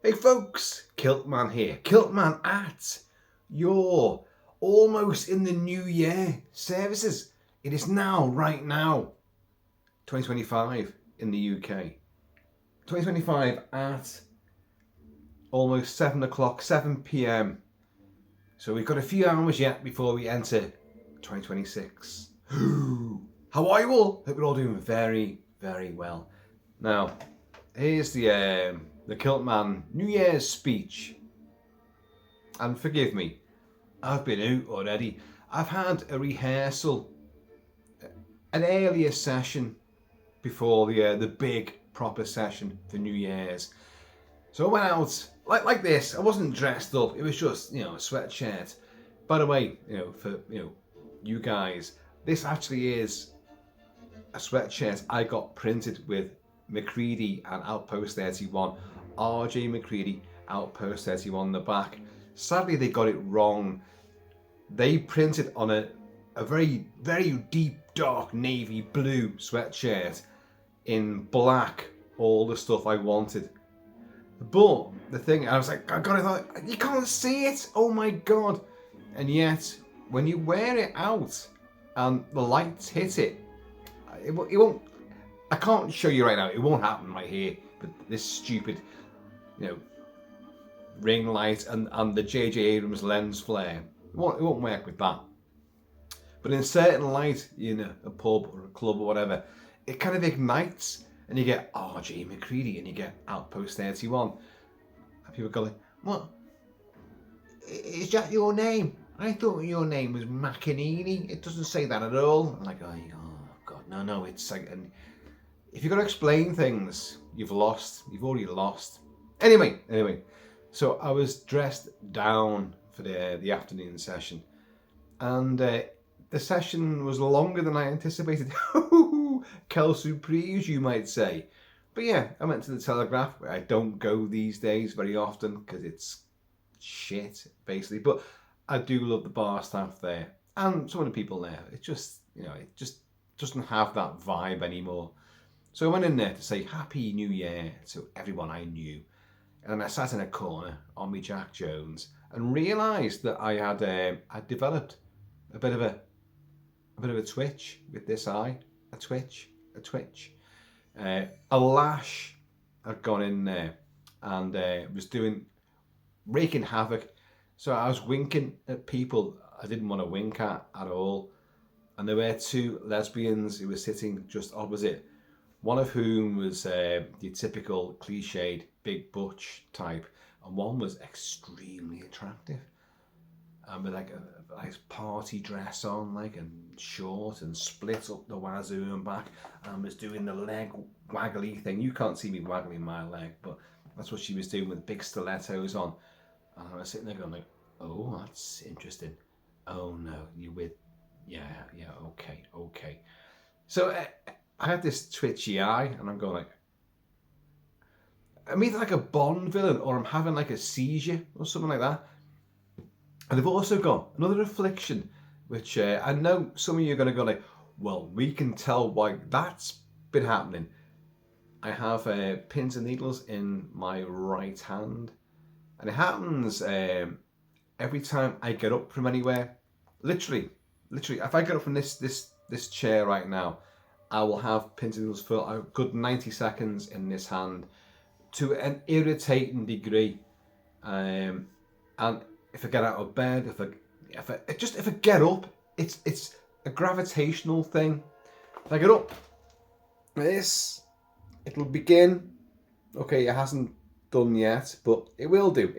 Hey folks, Kilt-Man here. Kilt-Man at your almost in the new year services. It is now, right now, 2025 in the UK. 2025 at almost 7 o'clock, 7 p.m. So we've got a few hours yet before we enter 2026. How are you all? Hope you're all doing very, very well. Now, here's the Kilt-Man New Year's speech. And forgive me, I've been out already. I've had a rehearsal, an earlier session before the big proper session for New Year's. So I went out like this. I wasn't dressed up. It was just, a sweatshirt. By the way, for you guys, this actually is a sweatshirt I got printed with McCready and Outpost 31. RJ McCready, Outpost 31 on the back. Sadly, they got it wrong. They printed on a very, very deep, dark navy blue sweatshirt in black, all the stuff I wanted. But the thing, I was like, I thought, you can't see it. Oh my God. And yet, when you wear it out and the lights hit it, it won't, I can't show you right now. It won't happen right here. But this stupid, ring light and the J.J. Abrams lens flare, it won't work with that. But in certain light, a pub or a club or whatever, it kind of ignites and you get RJ McCready and you get Outpost 31. And people go like, what? Is that your name? I thought your name was McEnany. It doesn't say that at all. I'm like, oh God, no, it's like, and if you've got to explain things, you've already lost. Anyway, so I was dressed down for the afternoon session, and the session was longer than I anticipated. Quelle surprise, you might say. But yeah, I went to the Telegraph, where I don't go these days very often because it's shit, basically. But I do love the bar staff there and some of the people there. It just, it just doesn't have that vibe anymore. So I went in there to say Happy New Year to everyone I knew. And I sat in a corner on me Jack Jones and realised that I had developed a bit of a twitch with this eye. A twitch. A lash had gone in there and was raking havoc. So I was winking at people I didn't want to wink at all. And there were two lesbians who were sitting just opposite, one of whom was the typical cliched big butch type, and one was extremely attractive. And with like a nice party dress on, like, and short and split up the wazoo and back, and was doing the leg waggly thing. You can't see me waggling my leg, but that's what she was doing with big stilettos on. And I was sitting there going like, oh, that's interesting. Oh no, you with, yeah, okay. So I had this twitchy eye, and I'm going like, I'm either like a Bond villain or I'm having like a seizure or something like that. And they've also got another affliction, which I know some of you are going to go like, well, we can tell why that's been happening. I have pins and needles in my right hand, and it happens every time I get up from anywhere. Literally, if I get up from this chair right now, I will have pins and needles for a good 90 seconds in this hand to an irritating degree. And if I get out of bed, if I get up, it's a gravitational thing. If I get up, this, it'll begin. Okay, it hasn't done yet, but it will do.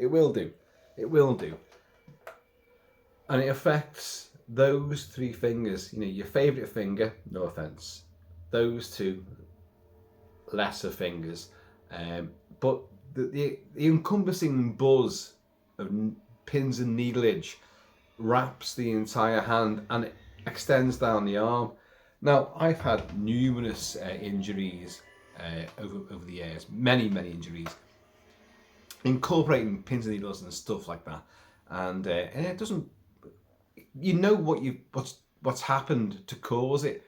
And it affects those three fingers. Your favourite finger, no offence. Those two lesser fingers. But the encompassing buzz of pins and needleage wraps the entire hand and it extends down the arm. Now, I've had numerous injuries over the years, many injuries, incorporating pins and needles and stuff like that. And it doesn't, what's happened to cause it.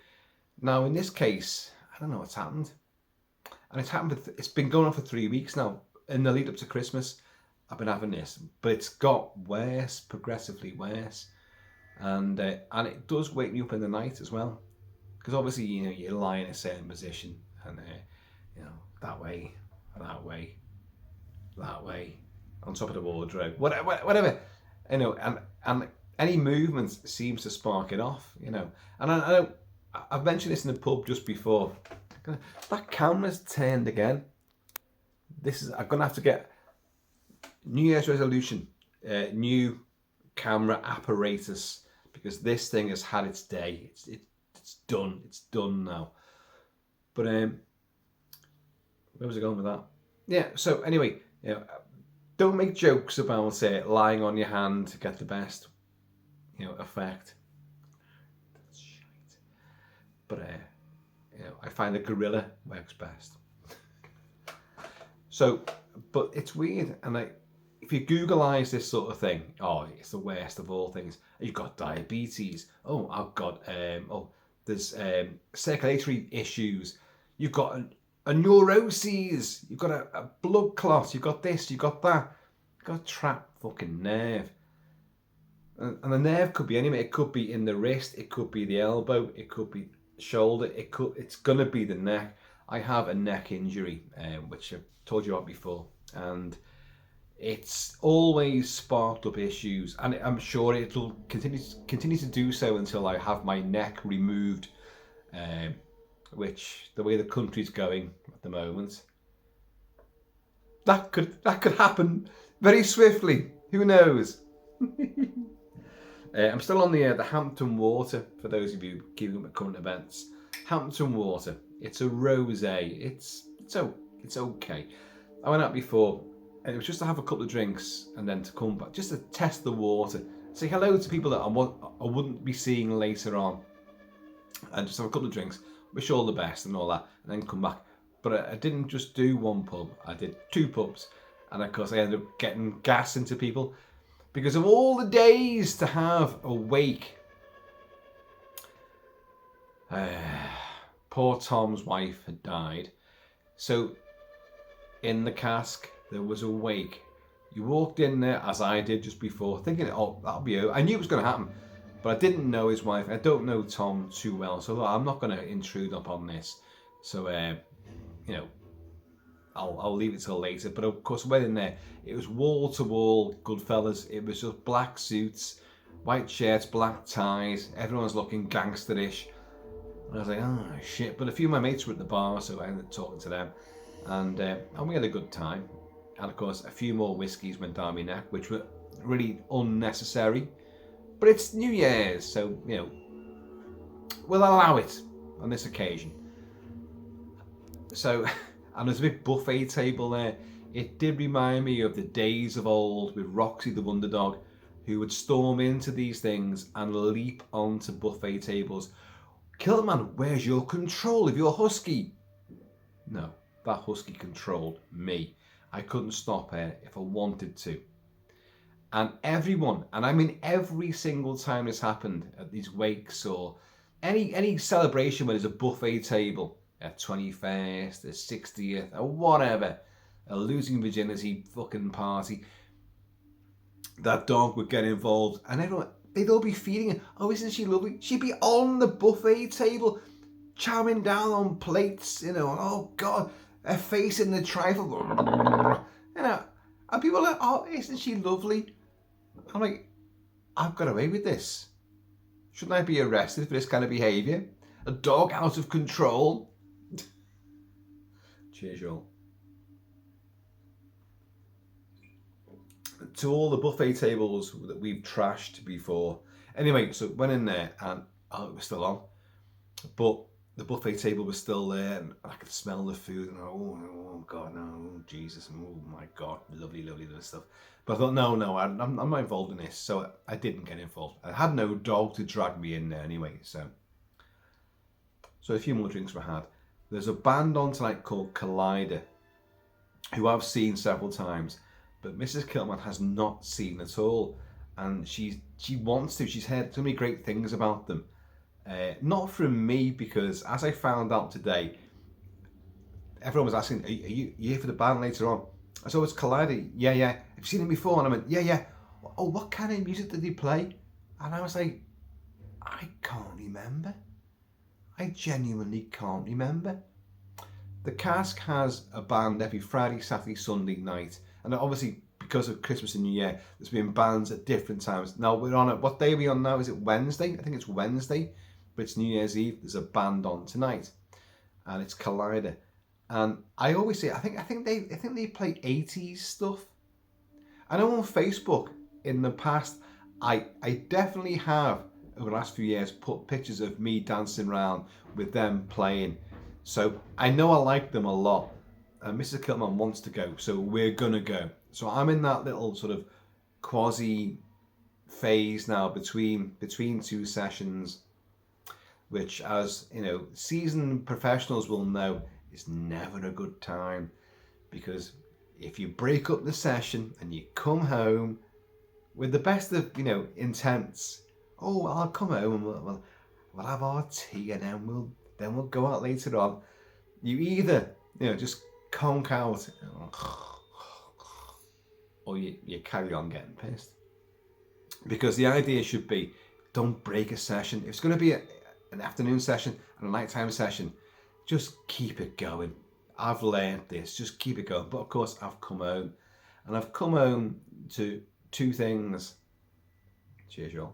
Now, in this case, I don't know what's happened. And it's been going on for 3 weeks now. in the lead up to Christmas, I've been having this, but it's got worse, progressively worse, and it does wake me up in the night as well, because obviously you lie in a certain position, and that way, that way, that way, on top of the wardrobe, whatever, and any movement seems to spark it off, and I've mentioned this in the pub just before. That camera's turned again. I'm gonna have to get New Year's resolution, new camera apparatus, because this thing has had its day. It's done. It's done now. But where was I going with that? Yeah. So anyway, don't make jokes about lying on your hand to get the best, effect. That's shite. But I find a gorilla works best. So, but it's weird, and if you Googleize this sort of thing, it's the worst of all things. You've got diabetes. Oh, I've got there's circulatory issues. You've got a neuroses. You've got a blood clot. You've got this. You've got that. You've got a trapped fucking nerve. And the nerve could be anywhere. It could be in the wrist. It could be the elbow. It could be shoulder. It's gonna be the neck. I have a neck injury, which I've told you about before, and it's always sparked up issues, and I'm sure it'll continue to do so until I have my neck removed, which the way the country's going at the moment, that could happen very swiftly. Who knows? I'm still on the Hampton Water, for those of you keeping up with current events. Hampton Water. It's a rosé. It's okay. I went out before, and it was just to have a couple of drinks and then to come back, just to test the water, say hello to people that I wouldn't be seeing later on, and just have a couple of drinks, wish all the best and all that, and then come back. But I didn't just do one pub, I did 2 pubs, and of course I ended up getting gas into people because of all the days to have a wake. Poor Tom's wife had died, so in the cask there was a wake. You walked in there, as I did just before, thinking, that'll be over. I knew it was going to happen, but I didn't know his wife. I don't know Tom too well, so I'm not going to intrude upon this. So, I'll leave it till later. But of course, when in there, it was wall to wall Goodfellas. It was just black suits, white shirts, black ties. Everyone's looking gangsterish. And I was like, oh shit. But a few of my mates were at the bar, so I ended up talking to them. And we had a good time. And of course, a few more whiskies went down my neck, which were really unnecessary. But it's New Year's, so, we'll allow it on this occasion. So, and there's a big buffet table there. It did remind me of the days of old with Roxy the Wonder Dog, who would storm into these things and leap onto buffet tables. Kilt-Man, where's your control of your husky? No, that husky controlled me. I couldn't stop her if I wanted to. And everyone, and I mean every single time this happened at these wakes or any celebration where there's a buffet table, a 21st, a 60th, or whatever, a losing virginity fucking party, that dog would get involved, and everyone, they'd all be feeding her. Oh, isn't she lovely? She'd be on the buffet table, chowing down on plates, oh God, her face in the trifle, and people are like, oh, isn't she lovely? I'm like, I've got away with this. Shouldn't I be arrested for this kind of behaviour? A dog out of control? Cheers, y'all. To all the buffet tables that we've trashed before. Anyway, so went in there and it was still on. But the buffet table was still there and I could smell the food and oh God, no, oh, Jesus, oh my God, lovely stuff. But I thought, no, I'm not involved in this, so I didn't get involved. I had no dog to drag me in there anyway, so a few more drinks were had. There's a band on tonight called Collider, who I've seen several times, but Mrs. Kilt-Man has not seen at all, and she wants to. She's heard so many great things about them. Not from me, because as I found out today, everyone was asking, are you here for the band later on? I said, oh, it's Collider. Yeah, yeah. Have you seen it before? And I went, yeah, yeah. Oh, what kind of music did he play? And I was like, I can't remember. I genuinely can't remember. The Cask has a band every Friday, Saturday, Sunday night. And obviously, because of Christmas and New Year, there's been bands at different times. Now, we're on what day are we on now? Is it Wednesday? I think it's Wednesday, but it's New Year's Eve. There's a band on tonight, and it's Collider. And I always say, I think they play 80s stuff. I know on Facebook in the past, I definitely have over the last few years put pictures of me dancing around with them playing. So I know I like them a lot. And Mr. Kilt-Man wants to go, so we're gonna go. So I'm in that little sort of quasi phase now between two sessions, which, as you know, seasoned professionals will know, is never a good time, because if you break up the session and you come home with the best of, you know, intents, oh, I'll come home and we'll have our tea and then we'll go out later on. You either, you know, just conk out, or you carry on getting pissed. Because the idea should be, don't break a session. If it's going to be an afternoon session and a nighttime session, just keep it going. I've learned this, just keep it going. But of course, I've come home, and I've come home to two things. Cheers, y'all.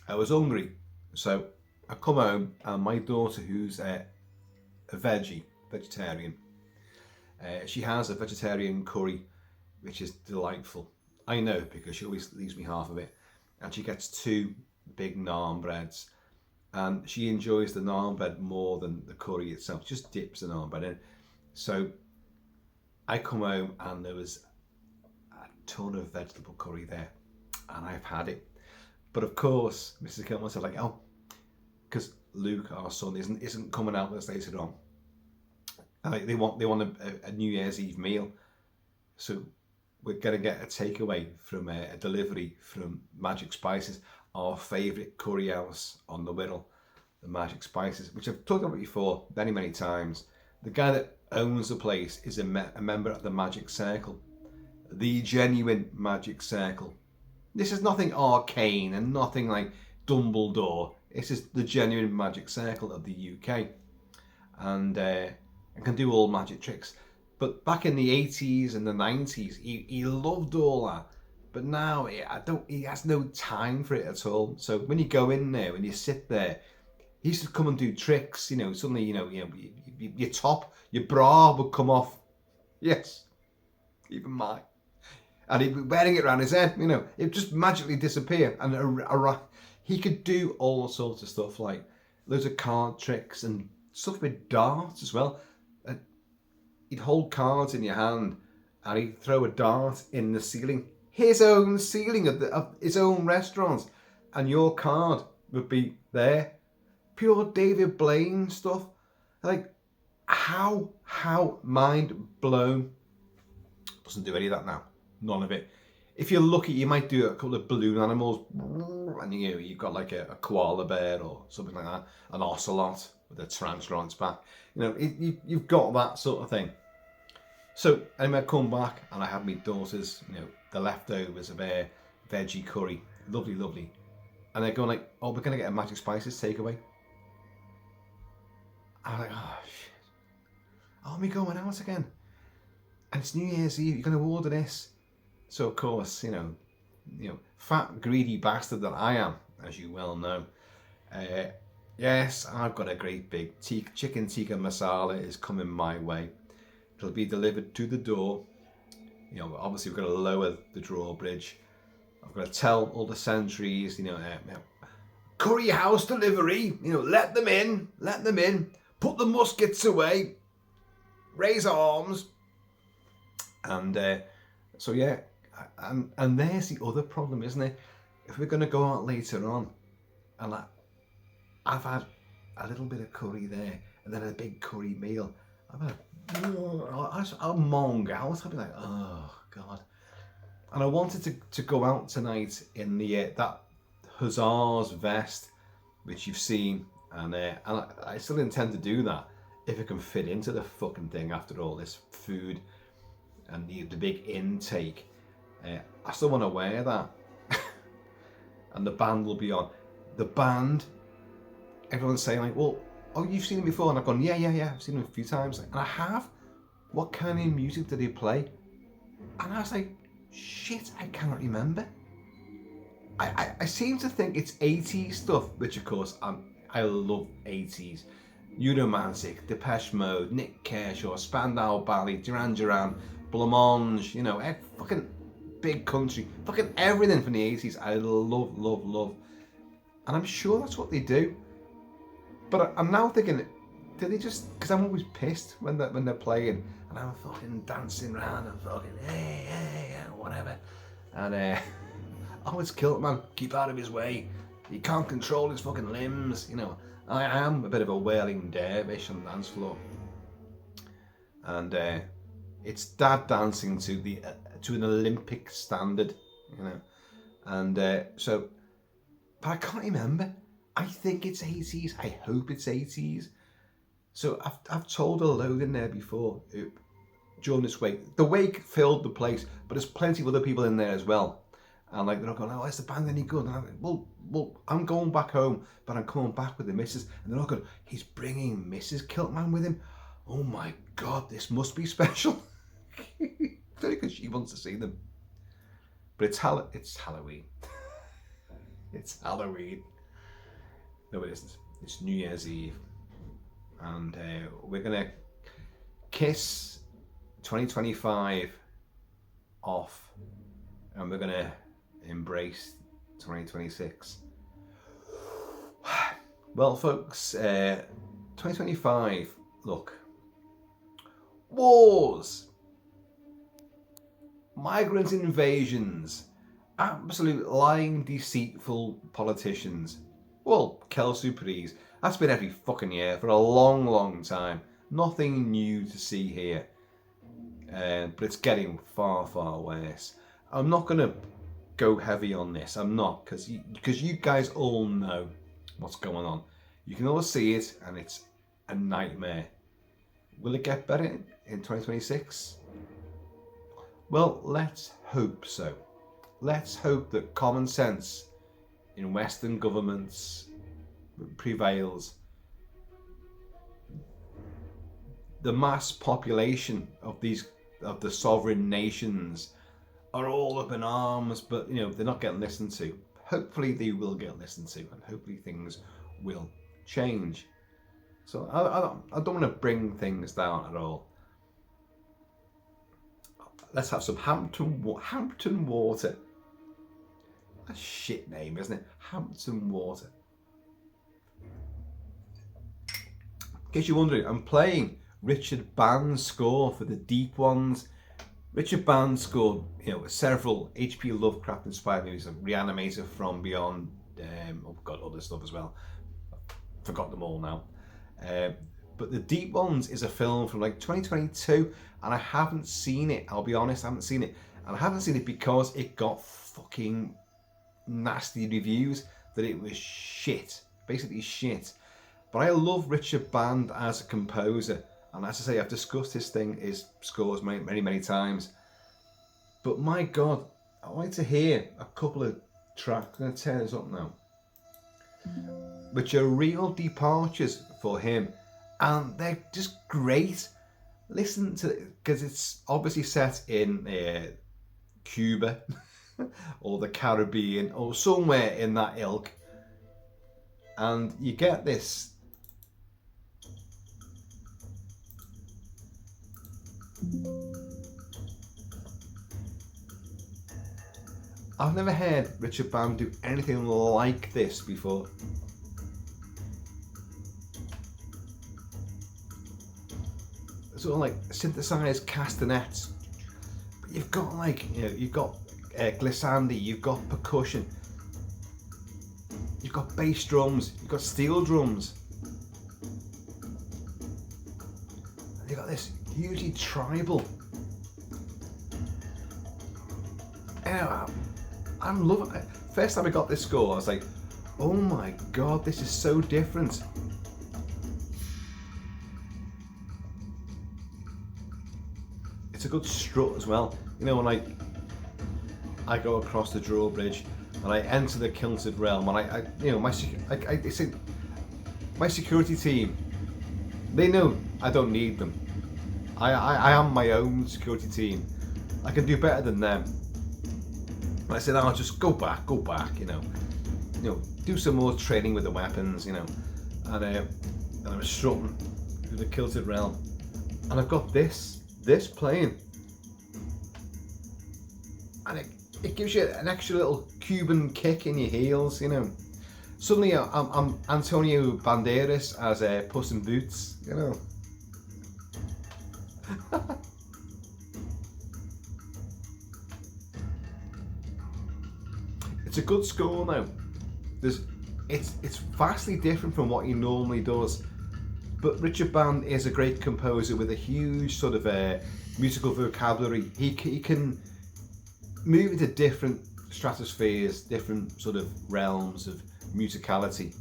I was hungry, so I come home, and my daughter, who's a vegetarian, she has a vegetarian curry, which is delightful. I know, because she always leaves me half of it, and she gets 2 big naan breads, and she enjoys the naan bread more than the curry itself. She just dips the naan bread in. So I come home, and there was a ton of vegetable curry there, and I've had it. But of course, Mrs. Kilt-Man said, like, oh, because Luke, our son, isn't coming out with us later on. And they want a New Year's Eve meal, so we're gonna get a takeaway from a delivery from Magic Spices, our favourite curry house on the Wirral, the Magic Spices, which I've talked about before many times. The guy that owns the place is a member of the Magic Circle, the genuine Magic Circle. This is nothing arcane and nothing like Dumbledore. This is the genuine Magic Circle of the UK, and can do all magic tricks. But back in the 80s and the 90s, he loved all that. But now he has no time for it at all. So when you go in there, when you sit there, he used to come and do tricks. You know, suddenly, your top, your bra would come off. Yes, even mine. And he'd be wearing it around his head. You know, it just magically disappear. And he could do all sorts of stuff, like loads of card tricks and stuff with darts as well. He'd hold cards in your hand, and he'd throw a dart in the ceiling, his own ceiling of his own restaurant, and your card would be there. Pure David Blaine stuff. Like, how mind blown. Doesn't do any of that now. None of it. If you're lucky, you might do a couple of balloon animals, and you've got like a koala bear or something like that, an ocelot with a tarantula on its back. You know, you've got that sort of thing. So anyway, I come back, and I have my daughter's, the leftovers of a veggie curry, lovely, and they're going like, oh, we're gonna get a Magic Spices takeaway. I'm like, oh shit, are we going out again? And it's New Year's Eve. You're gonna order this. So of course, fat greedy bastard that I am, as you well know. Yes, I've got a great big chicken tikka masala is coming my way. It'll be delivered to the door. Obviously we've got to lower the drawbridge. I've got to tell all the sentries, curry house delivery. Let them in. Put the muskets away. Raise arms. And so yeah, and there's the other problem, isn't it? If we're going to go out later on, and I've had a little bit of curry there, and then a big curry meal. I'll mong out. I'll be like, oh god. And I wanted to go out tonight in the that Hussar's vest, which you've seen, and I still intend to do that if it can fit into the fucking thing after all this food and the big intake. I still want to wear that. And the band will be on. The band, everyone's saying like, well, oh, you've seen them before? And I've gone, yeah, I've seen them a few times. And I have. What kind of music do they play? And I was like, shit, I cannot remember. I seem to think it's 80s stuff, which of course I love 80s. Neuromantic, Depeche Mode, Nick Kershaw, Spandau Ballet, Duran Duran, Blancmange, you know, fucking big country, fucking everything from the 80s. I love. And I'm sure that's what they do. But I'm now thinking, do they just, because I'm always pissed when they're playing, and I'm fucking dancing around and fucking, hey, whatever. And, oh, it's Kilt-Man, keep out of his way. He can't control his fucking limbs, you know. I am a bit of a wailing dervish on the dance floor. And it's dad dancing to an Olympic standard, you know. And so, but I can't remember. I think it's 80s. I hope it's 80s. So I've told a load in there before during this wake. The wake filled the place, but there's plenty of other people in there as well. And like they're not going, oh, is the band any good? And I'm like, well, I'm going back home, but I'm coming back with the missus. And they're not going, he's bringing Mrs. Kilt-Man with him. Oh my God, this must be special. Because she wants to see them. But it's Halloween. It's Halloween. No, it isn't. It's New Year's Eve. And we're going to kiss 2025 off. And we're going to embrace 2026. Well, folks, 2025, look. Wars. Migrant invasions. Absolute lying, deceitful politicians. Well, Kel Surprise. That's been every fucking year for a long time. Nothing new to see here. But it's getting far worse. I'm not going to go heavy on this. I'm not, because you guys all know what's going on. You can all see it, and it's a nightmare. Will it get better in 2026? Well, let's hope so. Let's hope that common sense in Western governments prevails. The mass population of the sovereign nations are all up in arms, but you know they're not getting listened to. Hopefully they will get listened to, and hopefully things will change. So I don't want to bring things down at all. Let's have some Hampton Water. A shit name, isn't it? Hampton Water. In case you're wondering, I'm playing Richard Band's score for the Deep Ones. Richard Band scored, several H.P. Lovecraft inspired movies, like Reanimator, From Beyond, other stuff as well. I've forgot them all now. But the Deep Ones is a film from like 2022, and I haven't seen it. I'll be honest, I haven't seen it, and I haven't seen it because it got fucking nasty reviews that it was shit, basically shit. But I love Richard Band as a composer. And as I say, I've discussed his scores many times. But my God, I'd like to hear a couple of tracks. I'm going to turn this up now. Which are real departures for him. And they're just great. Listen to it, because it's obviously set in Cuba or the Caribbean or somewhere in that ilk. And you get this. I've never heard Richard Band do anything like this before. Sort of like synthesized castanets, but you've got glissandi, you've got percussion, you've got bass drums, you've got steel drums. And you've got this hugely tribal. I'm loving it. First time I got this score, I was like, oh my God, this is so different. it's a good strut as well. You know, when I go across the drawbridge and I enter the Kilted realm, and I you know, my security team, they know I don't need them. I am my own security team. I can do better than them. And I said, "Oh, just go back, you know, do some more training with the weapons, you know." And I was strutting through the Kilted realm, and I've got this playing, and it gives you an extra little Cuban kick in your heels, you know. Suddenly I'm Antonio Banderas as Puss in Boots, you know. It's a good score now. It's vastly different from what he normally does, but Richard Band is a great composer with a huge sort of musical vocabulary. He can move into different stratospheres, different sort of realms of musicality.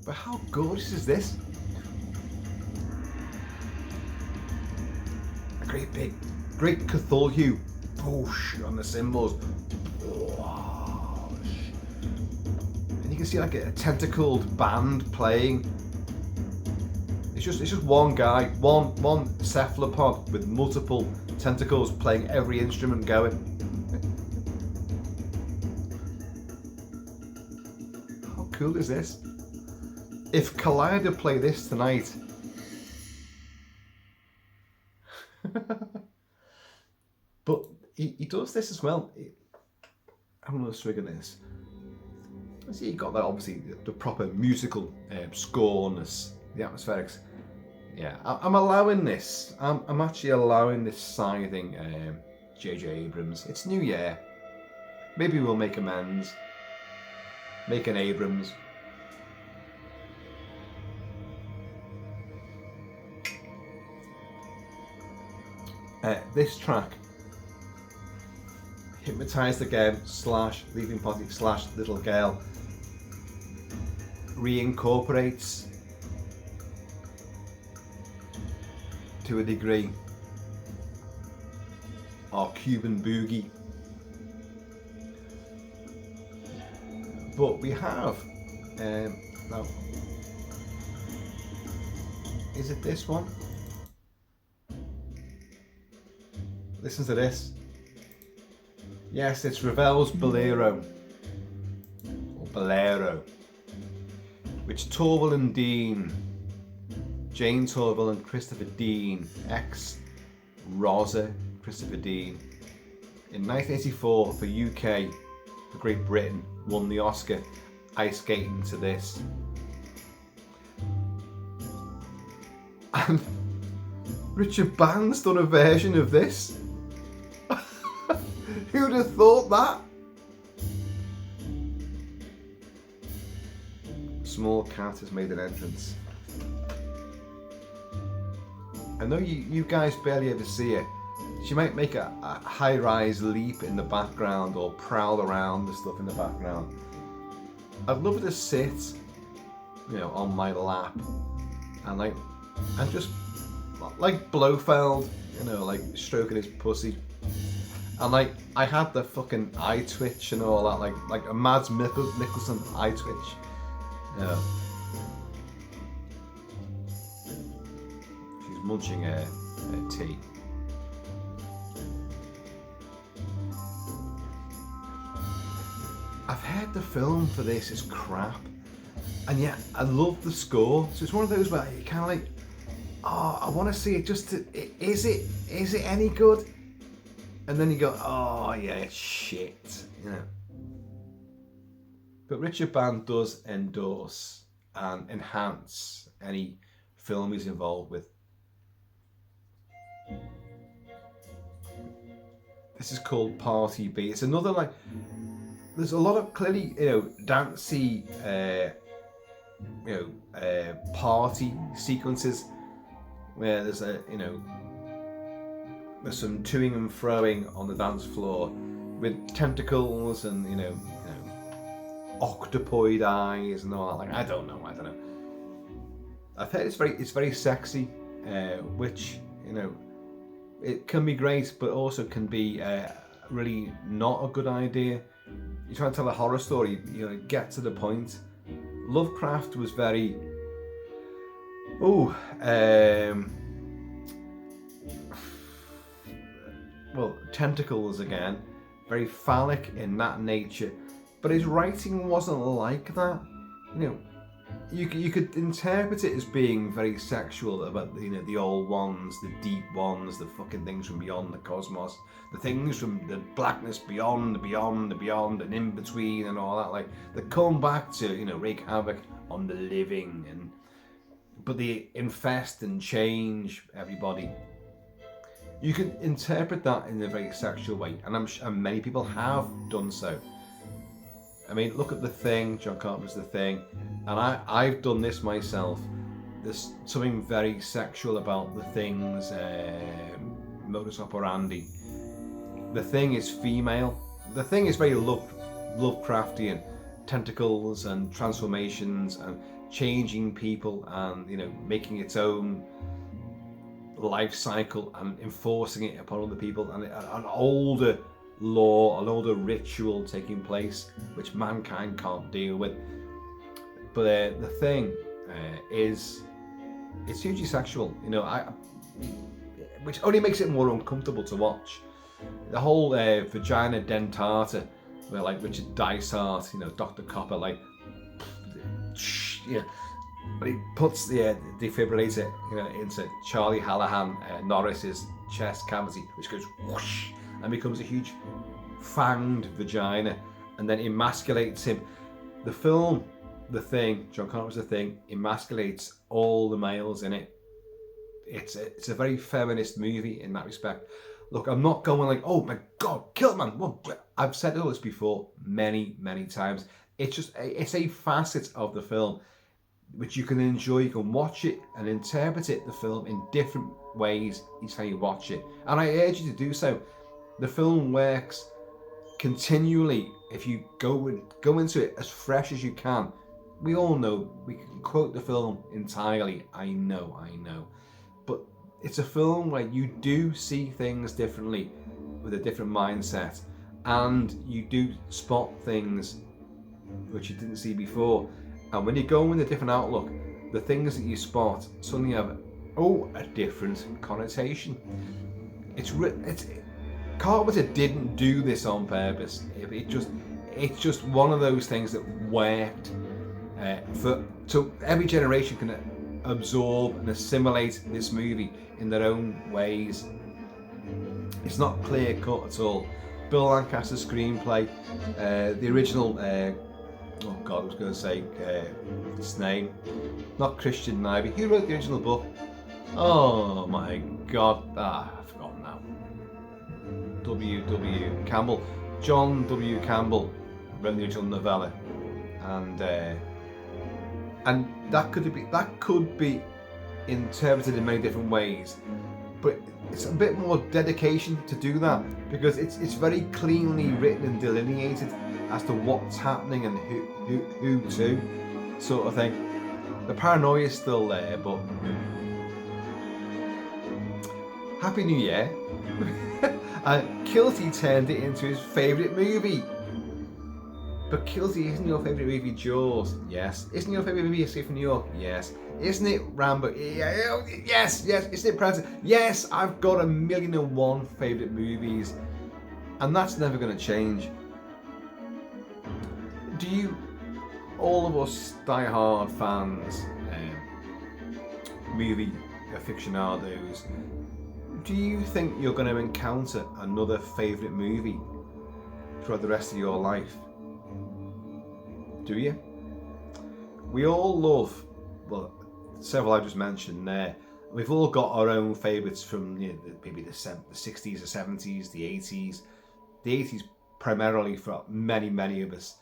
But how gorgeous is this? A great Cthulhu whoosh on the cymbals. Whoosh. And you can see like a tentacled band playing. It's just one guy, one cephalopod with multiple tentacles playing every instrument going. How cool is this? If Collider play this tonight, but he does this as well. I'm gonna swig of this. See, you got that, obviously the proper musical scoreness, the atmospherics. Yeah, I'm allowing this. I'm actually allowing this scything J.J. Abrams. It's New Year. Maybe we'll make amends. Make an Abrams. This track, Hypnotized Again / Leaving Party / Little Girl, reincorporates to a degree our Cuban boogie, but we have now, is it this one? Listen to this. Yes, it's Ravel's Bolero, or Bolero, which Torval and Dean, Jane Torval and Christopher Dean, ex-Rosa Christopher Dean, in 1984 for UK, for Great Britain, won the Oscar ice skating to this. And Richard Band's done a version of this. Who'd have thought that? Small cat has made an entrance. I know you guys barely ever see her. She might make a high-rise leap in the background or prowl around the stuff in the background. I'd love her to sit, you know, on my lap and just like Blofeld, you know, like stroking his pussy. And like I had the fucking eye twitch and all that, like a Mads Mikkelsen eye twitch. Yeah. She's munching a tea. I've heard the film for this is crap, and yet I love the score. So it's one of those where you kind of like, oh, I want to see it just to, is it any good? And then you go, oh yeah, it's shit, you know. But Richard Band does endorse and enhance any film he's involved with. This is called Party B. It's another, like, there's a lot of clearly, you know, dancey, party sequences where there's there's some toing and froing on the dance floor with tentacles and you know octopoid eyes and all that. Like I don't know. I've heard it's very sexy. which, you know, it can be great, but also can be really not a good idea. You try to tell a horror story, you know, get to the point. Lovecraft was very, well, tentacles again, very phallic in that nature, but his writing wasn't like that. You know, you could interpret it as being very sexual about, you know, the old ones, the deep ones, the fucking things from beyond the cosmos, the things from the blackness beyond, the beyond, the beyond, and in between, and all that. Like, they come back to, you know, wreak havoc on the living, but they infest and change everybody. You can interpret that in a very sexual way, and many people have done so. I mean, look at The Thing, John Carpenter's The Thing, and I've done this myself. There's something very sexual about The Thing's modus operandi. The Thing is female. The Thing is very Lovecraftian, tentacles and transformations and changing people, and, you know, making its own life cycle and enforcing it upon other people, and an older law, an older ritual taking place which mankind can't deal with. But The Thing it's hugely sexual, you know, which only makes it more uncomfortable to watch. The whole vagina dentata, where, like, Richard Dysart, you know, Dr. Copper, like, yeah, but he puts the defibrillator, you know, into Charlie Hallahan Norris's chest cavity, which goes whoosh and becomes a huge fanged vagina, and then emasculates him. The film, The Thing, John Carpenter's The Thing, emasculates all the males in it. It's a very feminist movie in that respect. Look, I'm not going like, oh my god, Kilt-Man. Well, I've said all this before many times. It's a facet of the film which you can enjoy. You can watch it and interpret it, the film, in different ways each time you watch it, and I urge you to do so. The film works continually if you go into it as fresh as you can. We all know we can quote the film entirely. I know, but it's a film where you do see things differently, with a different mindset, and you do spot things which you didn't see before. And when you go with a different outlook, the things that you spot suddenly have a different connotation. Carpenter didn't do this on purpose. It's just one of those things that worked so every generation can absorb and assimilate this movie in their own ways. It's not clear cut at all. Bill Lancaster's screenplay, the original, I was going to say his name, not Christian Nyby. Who wrote the original book? Oh my god, I've forgotten now. John W. Campbell wrote the original novella, and that could be interpreted in many different ways, but it's a bit more dedication to do that, because it's very cleanly written and delineated as to what's happening and who to, sort of thing. The paranoia is still there, but Happy New Year. And Kilty turned it into his favourite movie. But Kilty, isn't your favourite movie Jaws? Yes. Isn't your favourite movie Escape from New York? Yes. Isn't it Rambo? Yes. Isn't it Predator? Yes. I've got 1,000,001 favourite movies, and that's never going to change. Do you, all of us die-hard fans, movie aficionados, do you think you're going to encounter another favourite movie throughout the rest of your life? Do you? We all love, well, several I just mentioned there. We've all got our own favourites from, you know, maybe the 60s, the 70s, the 80s. The 80s primarily for many of us.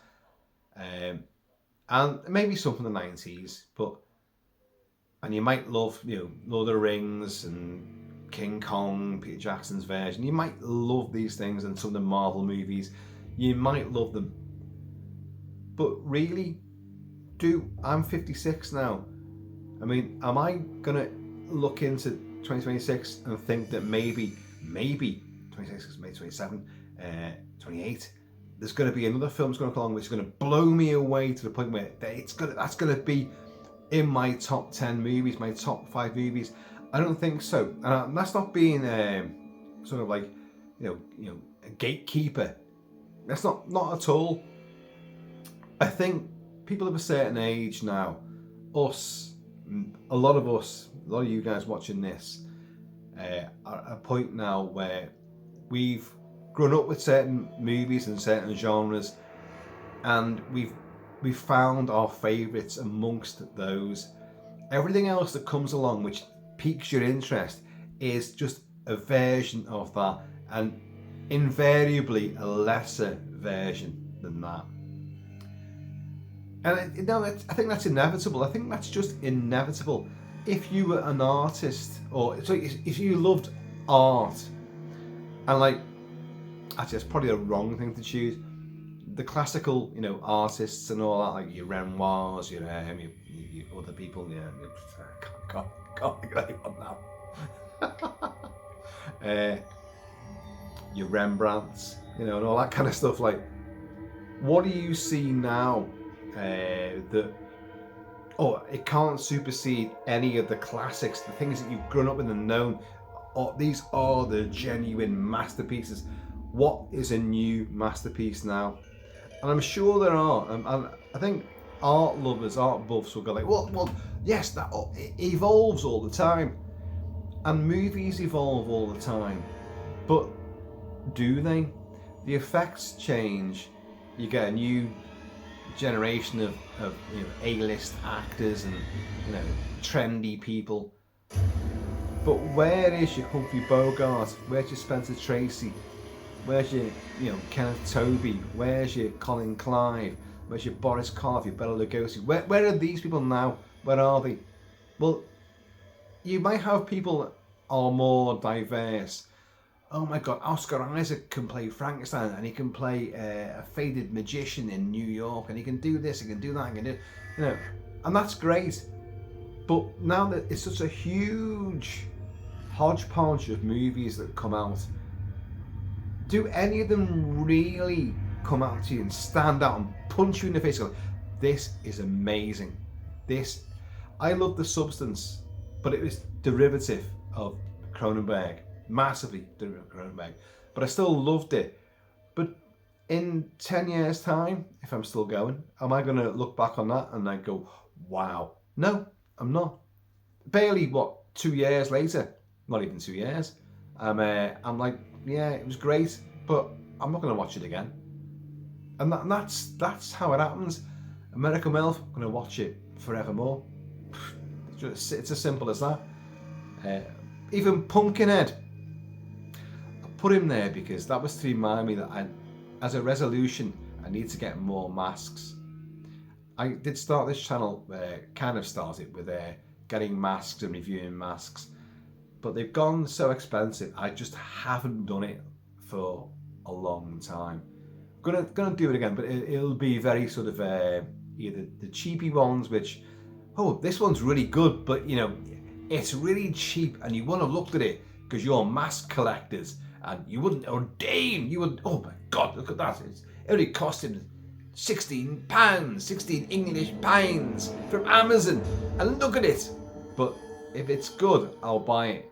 And maybe some from the 90s, and you might love, you know, Lord of the Rings and King Kong, Peter Jackson's version. You might love these things, and some of the Marvel movies. You might love them. But really, I'm 56 now. I mean, am I gonna look into 2026 and think that maybe 26, May 27, 28, there's going to be another film that's going to come along which is going to blow me away to the point where that's going to be in my top 10 movies, my top 5 movies. I don't think so. And that's not being sort of like, you know, a gatekeeper. That's not at all. I think people of a certain age now, a lot of you guys watching this, are at a point now where we've grown up with certain movies and certain genres, and we've found our favourites amongst those. Everything else that comes along which piques your interest is just a version of that, and invariably a lesser version than that. And I think that's inevitable. I think that's just inevitable. If you were an artist, if you loved art, and like, actually, that's probably the wrong thing to choose. The classical, artists and all that, like your Renoirs, your other people, can't think of anyone now. Your Rembrandts, and all that kind of stuff. Like, what do you see now that it can't supersede any of the classics, the things that you've grown up with and known? These are the genuine masterpieces. What is a new masterpiece now? And I'm sure there are. And I think art lovers, art buffs will go like, well, yes, it evolves all the time. And movies evolve all the time. But do they? The effects change. You get a new generation of A-list actors and trendy people. But where is your Humphrey Bogart? Where's your Spencer Tracy? Where's your Kenneth Tobey? Where's your Colin Clive? Where's your Boris Karloff, your Bela Lugosi? Where are these people now? Where are they? Well, you might have people that are more diverse. Oh my God, Oscar Isaac can play Frankenstein, and he can play a faded magician in New York, and he can do this, he can do that, he can do, and that's great. But now that it's such a huge hodgepodge of movies that come out, do any of them really come out to you and stand out and punch you in the face and go, this is amazing? I love The Substance, but it was derivative of Cronenberg. Massively derivative of Cronenberg. But I still loved it. But in 10 years' time, if I'm still going, am I going to look back on that and then go, wow? No, I'm not. Barely, 2 years later? Not even 2 years. I'm like, yeah, it was great, but I'm not going to watch it again. And that's how it happens. American MILF, I'm going to watch it forevermore. It's as simple as that. Even Pumpkinhead, I put him there because that was to remind me that as a resolution, I need to get more masks. I did start this channel, kind of started with getting masks and reviewing masks, but they've gone so expensive. I just haven't done it for a long time. Gonna do it again, but it'll be very sort of either the cheapy ones, which, this one's really good, but it's really cheap, and you wouldn't have looked at it because you're mask collectors, and you wouldn't ordain. You would, oh my God, look at that! It only cost him £16, 16 English pounds from Amazon, and look at it. But if it's good, I'll buy it.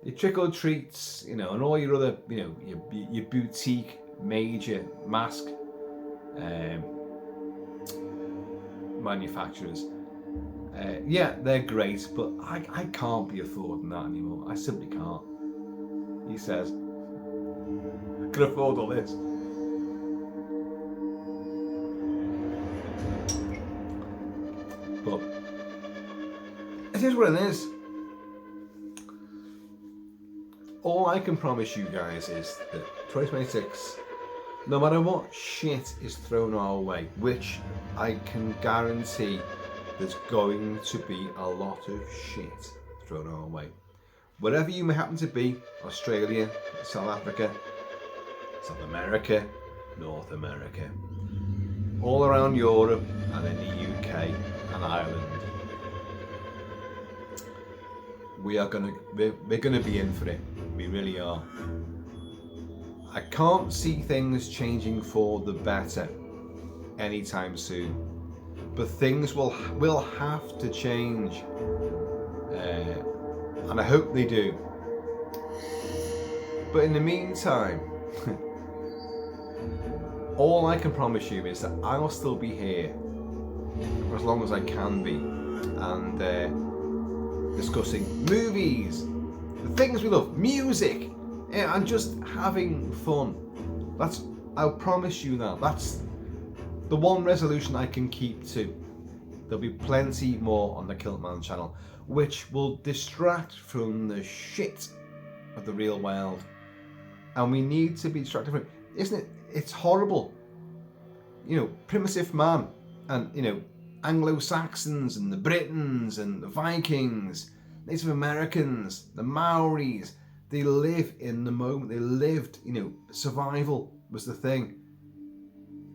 Your Trick or Treats, and all your other, your boutique major mask manufacturers. Yeah, they're great, but I can't be affording that anymore. I simply can't. He says, I can afford all this. But it is what it is. All I can promise you guys is that 2026, no matter what shit is thrown our way, which I can guarantee there's going to be a lot of shit thrown our way. Wherever you may happen to be, Australia, South Africa, South America, North America, all around Europe and in the UK and Ireland. we're gonna be in for it. We really are. I can't see things changing for the better anytime soon, but things will have to change, and I hope they do. But in the meantime, all I can promise you is that I'll still be here for as long as I can be, and discussing movies, the things we love, music, and just having fun. I'll promise you that. That's the one resolution I can keep to. There'll be plenty more on the Kilt-Man channel, which will distract from the shit of the real world. And we need to be distracted from it, isn't it? It's horrible. You know, primitive man, and you know, Anglo-Saxons and the Britons and the Vikings, Native Americans, the Maoris, they live in the moment. They lived, you know, survival was the thing.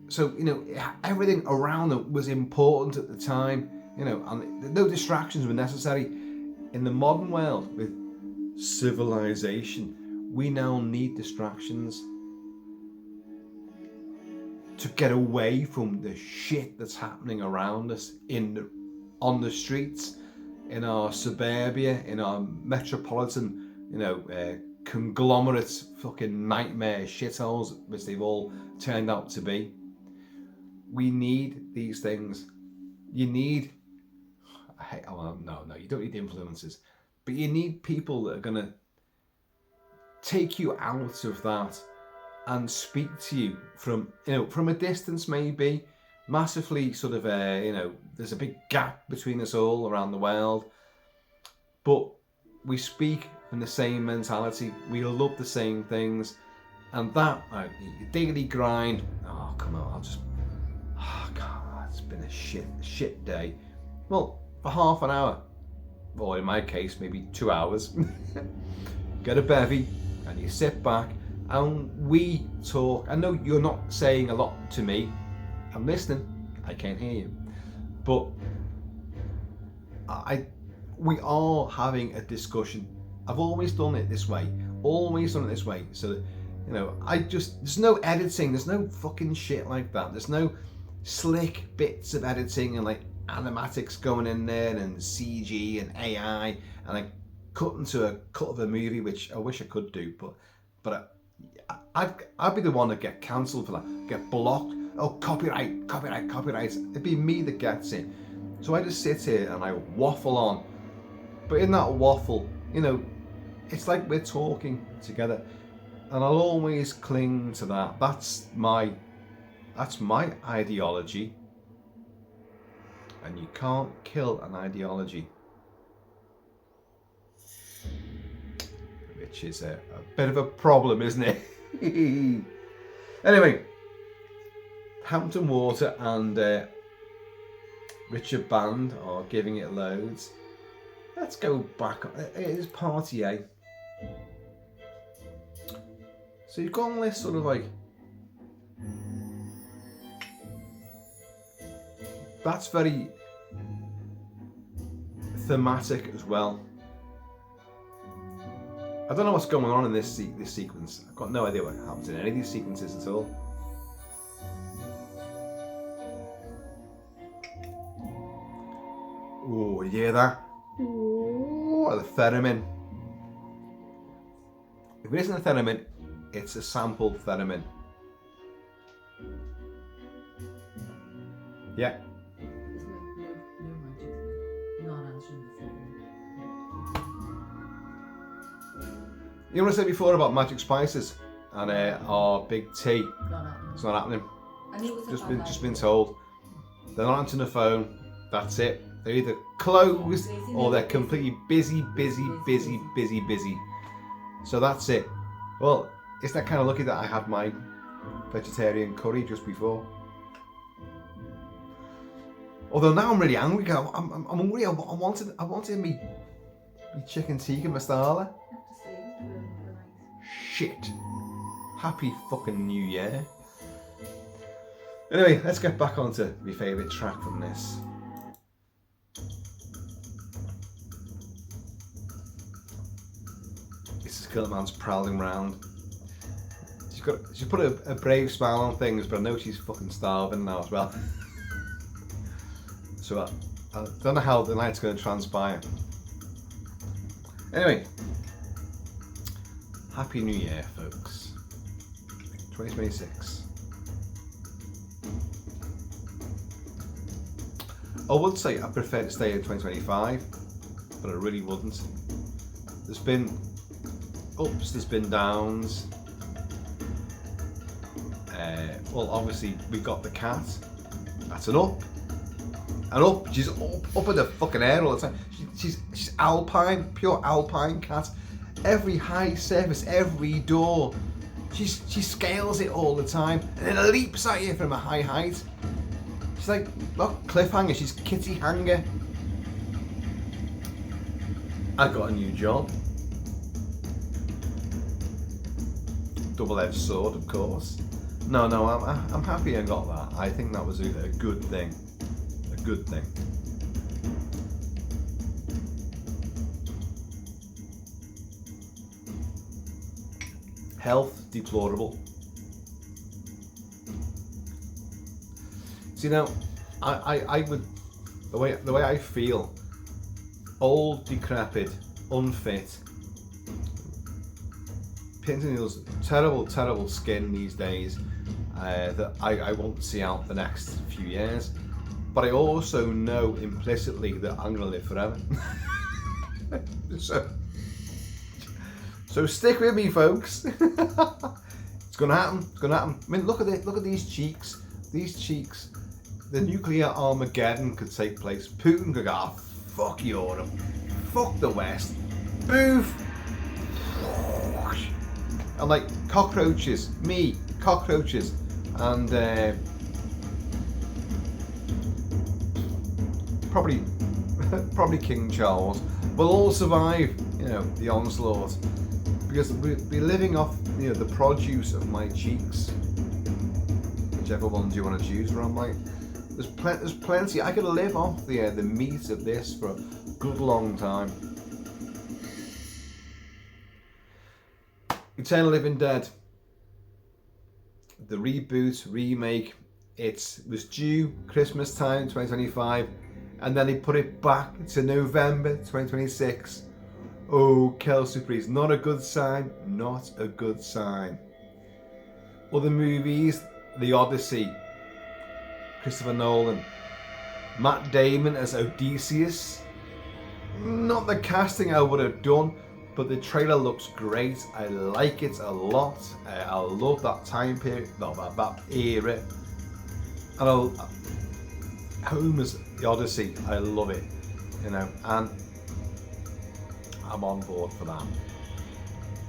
So, you know, everything around them was important at the time, you know, and no distractions were necessary. In the modern world, with civilization, we now need distractions to get away from the shit that's happening around us on the streets, in our suburbia, in our metropolitan, you know, conglomerate fucking nightmare shitholes, which they've all turned out to be. We need these things. You need, no, you don't need influencers, but you need people that are gonna take you out of that and speak to you from, you know, from a distance, maybe massively sort of, you know, there's a big gap between us all around the world, but we speak from the same mentality. We love the same things, and that daily grind. Oh come on, God, it's been a shit day. Well, for half an hour, or in my case, maybe 2 hours. Get a bevy, and you sit back, and we talk. I know you're not saying a lot to me. I'm listening. I can't hear you, but we are having a discussion. I've always done it this way. So, you know, there's no editing. There's no fucking shit like that. There's no slick bits of editing and like animatics going in there and CG and AI and like cut of a movie, which I wish I could do, but I'd be the one that get cancelled for that, get blocked. Oh, copyright. It'd be me that gets it. So I just sit here and I waffle on. But in that waffle, you know, it's like we're talking together, and I'll always cling to that. That's my ideology, and you can't kill an ideology, which is a bit of a problem, isn't it? Anyway, Hampton Water and Richard Band are giving it loads. Let's go back. It is party A. So you've got all this sort of like, that's very thematic as well. I don't know what's going on in this sequence. I've got no idea what happens in any of these sequences at all. Oh, you hear that? Oh, the theremin. If it isn't a theremin, it's a sampled theremin. Yeah. You know what I said before about magic spices and our big tea? It's not happening. Just been told. They're not answering the phone. That's it. They're either closed or they're completely busy. So that's it. Well, it's that kind of lucky that I had my vegetarian curry just before. Although now I'm really angry. I'm hungry. I wanted me chicken tikka masala. Shit. Happy fucking New Year. Anyway, let's get back onto my favourite track from this. Mrs. Kilt-Man's prowling around. She's put a brave smile on things, but I know she's fucking starving now as well. So I don't know how the night's going to transpire. Anyway, Happy New Year, folks. 2026. I would say I prefer to stay in 2025, but I really wouldn't. There's been ups, there's been downs. Well, obviously we got the cat. That's an up. An up. She's up in the fucking air all the time. She's alpine, pure alpine cat. Every high surface, every door, she scales it all the time, and then leaps at you from a high height. She's like, look, cliffhanger. She's kitty hanger. I got a new job. Double-edged sword, of course. No, I'm happy I got that. I think that was a good thing. A good thing. Health, deplorable. So, you know, I would, the way I feel, old, decrepit, unfit, pins and needles, terrible skin these days, that I won't see out the next few years. But I also know implicitly that I'm gonna live forever. So stick with me, folks. It's gonna happen. It's gonna happen. I mean, look at it. Look at these cheeks. These cheeks. The nuclear Armageddon could take place. Putin could go, oh, fuck Europe, fuck the West, boof. And like cockroaches, cockroaches, and probably King Charles will all survive, you know, the onslaught, because we'll be living off, you know, the produce of my cheeks, whichever ones you want to choose from. Like, there's plenty. I could live off the meat of this for a good long time. Eternal Living Dead, the reboot, remake, it was due Christmas time 2025, and then they put it back to November 2026. Oh, Kelsey, please, not a good sign, not a good sign. Other movies, The Odyssey, Christopher Nolan, Matt Damon as Odysseus. Not the casting I would have done, but the trailer looks great. I like it a lot. I love that time period, that era. And Homer's The Odyssey, I love it, you know, and I'm on board for that.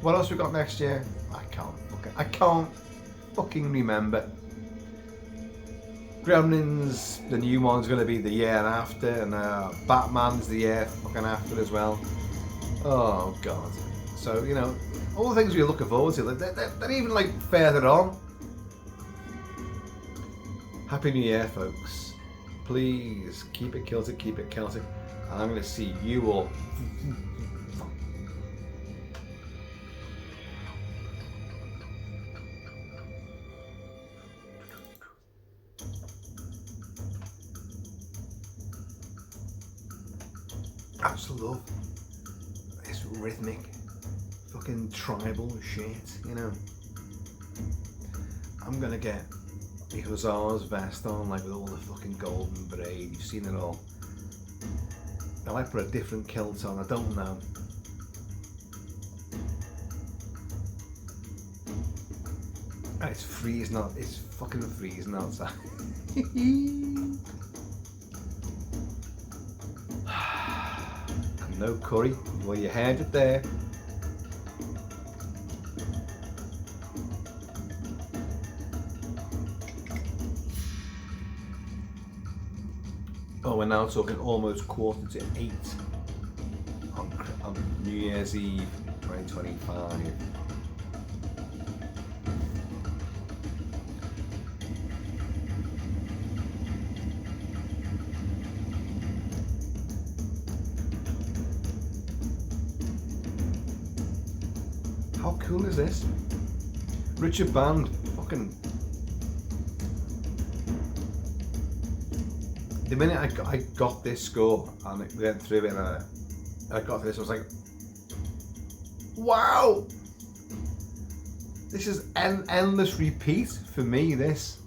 What else we got next year? I can't fucking remember. Gremlins, the new one's going to be the year after, and Batman's the year fucking after as well. Oh god. So, you know, all the things we're looking forward to, they're even like further on. Happy New Year, folks. Please keep it Kilted, keep it Celtic, and I'm going to see you all. I just love this rhythmic, fucking tribal shit, you know. I'm gonna get the Hussars vest on, like with all the fucking golden braid. You've seen it all. I might put a different kilt on, I don't know. It's freezing out, it's fucking freezing outside. No curry, well, you heard it there. Oh, we're now talking almost 7:45 on New Year's Eve 2025. How cool is this? Richard Band, fucking. The minute I got this score and we went through it and I got to this, I was like, wow! This is an endless repeat for me, this.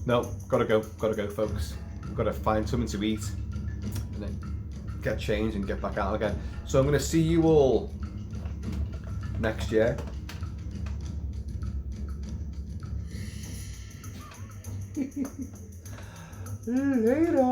No, gotta go, folks. Gotta find something to eat and then get changed and get back out again. So I'm gonna see you all next year. Later.